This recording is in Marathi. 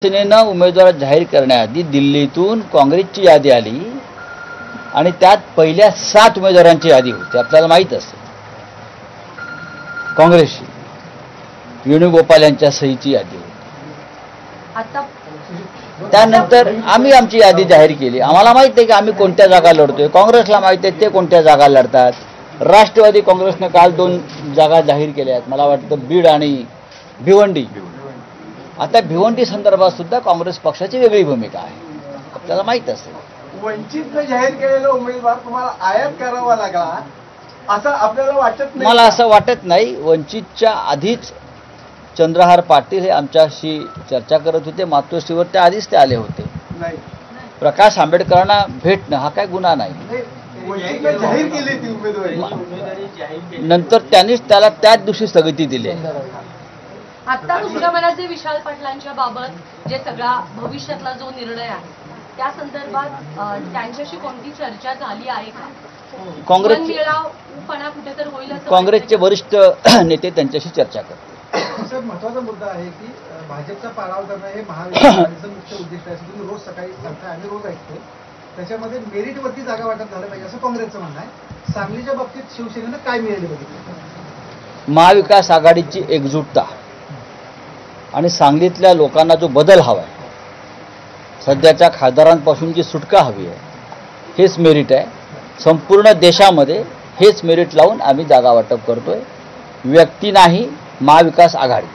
शिवसेनेनं उमेदवार जाहीर करण्याआधी दिल्लीतून काँग्रेसची यादी आली आणि त्यात पहिल्या 7 उमेदवारांची यादी होती. आपल्याला माहीत असते काँग्रेसची वेणुगोपाल यांच्या सहीची यादी होती. त्यानंतर आम्ही आमची यादी जाहीर केली. आम्हाला माहित आहे की आम्ही कोणत्या जागा लढतोय. काँग्रेसला माहित आहे ते कोणत्या जागा लढतात. राष्ट्रवादी काँग्रेसने काल 2 जागा जाहीर केल्या आहेत. मला वाटतं बीड आणि भिवंडी. आता भिवंडी संदर्भात सुद्धा काँग्रेस पक्षाची वेगळी भूमिका आहे. आपल्याला माहित असेल. वंचितने जाहीर केलेला उमेदवार तुम्हाला आयात करावा लागला असं आपल्याला वाटत नाही? मला असं वाटत नाही. वंचितच्या आधीच चंद्रहार पाटील हे आमच्याशी चर्चा करत होते. मातोश्रीवर त्या आधीच ते आले होते. नाही, प्रकाश आंबेडकरांना भेटणं हा काय गुन्हा नाही. वंचितने जाहीर केली ती उमेदवारी, नंतर त्यांनीच त्याला त्याच दिवशी स्थगिती दिली. आता उस्मानाबादचे विशाल पाटलांच्या बाबत जे सगळा भविष्यातला जो निर्णय आहे त्या संदर्भात त्यांच्याशी कोणती चर्चा झाली आहे का? काँग्रेसचे वरिष्ठ नेते त्यांच्याशी चर्चा करतात. साहेब, महत्वाचा मुद्दा आहे की भाजपचा पाडाव करणं हे महाविकास आघाडीचं मुख्य उद्दिष्ट आहे. तुम्ही रोज सकाळी सांगताय, आम्ही रोज ऐकतो. त्याच्यामध्ये मेरिटवरती जागा वाटप झालं पाहिजे असं काँग्रेसचं म्हणणं आहे. सांगलीच्या बाबतीत शिवसेनेनं काय मिळाले बघितलं? महाविकास आघाडीची एकजुटता आणि सांगलीतल्या लोकांना जो बदल हवा आहे, सध्याच्या खासदारांपासून जी सुटका हवी आहे, हेच मेरिट आहे. संपूर्ण देशामध्ये हेच मेरिट लावून आम्ही जागा वाटप करतोय. व्यक्ती नाही, महाविकास आघाडी.